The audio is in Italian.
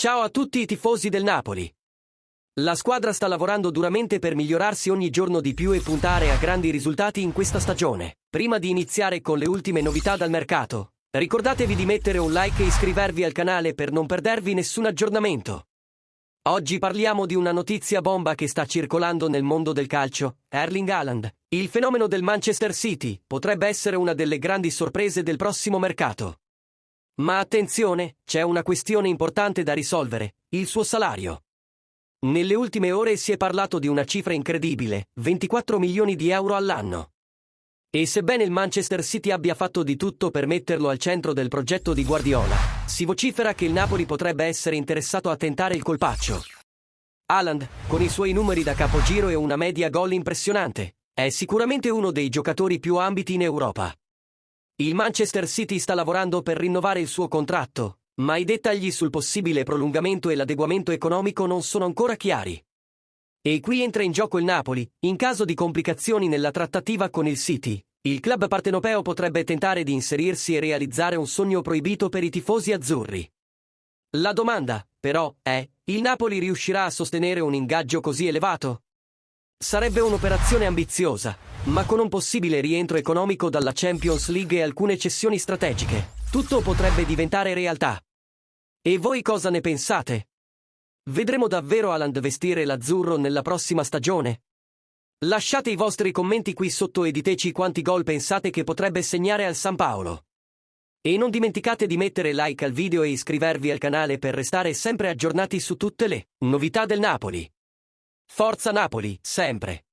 Ciao a tutti i tifosi del Napoli. La squadra sta lavorando duramente per migliorarsi ogni giorno di più e puntare a grandi risultati in questa stagione. Prima di iniziare con le ultime novità dal mercato, ricordatevi di mettere un like e iscrivervi al canale per non perdervi nessun aggiornamento. Oggi parliamo di una notizia bomba che sta circolando nel mondo del calcio. Erling Haaland, il fenomeno del Manchester City, potrebbe essere una delle grandi sorprese del prossimo mercato. Ma attenzione, c'è una questione importante da risolvere: il suo salario. Nelle ultime ore si è parlato di una cifra incredibile, 24 milioni di euro all'anno. E sebbene il Manchester City abbia fatto di tutto per metterlo al centro del progetto di Guardiola, si vocifera che il Napoli potrebbe essere interessato a tentare il colpaccio. Haaland, con i suoi numeri da capogiro e una media gol impressionante, è sicuramente uno dei giocatori più ambiti in Europa. Il Manchester City sta lavorando per rinnovare il suo contratto, ma i dettagli sul possibile prolungamento e l'adeguamento economico non sono ancora chiari. E qui entra in gioco il Napoli. In caso di complicazioni nella trattativa con il City, il club partenopeo potrebbe tentare di inserirsi e realizzare un sogno proibito per i tifosi azzurri. La domanda, però, è: il Napoli riuscirà a sostenere un ingaggio così elevato? Sarebbe un'operazione ambiziosa, ma con un possibile rientro economico dalla Champions League e alcune cessioni strategiche, tutto potrebbe diventare realtà. E voi cosa ne pensate? Vedremo davvero Haaland vestire l'azzurro nella prossima stagione? Lasciate i vostri commenti qui sotto e diteci quanti gol pensate che potrebbe segnare al San Paolo. E non dimenticate di mettere like al video e iscrivervi al canale per restare sempre aggiornati su tutte le novità del Napoli. Forza Napoli, sempre!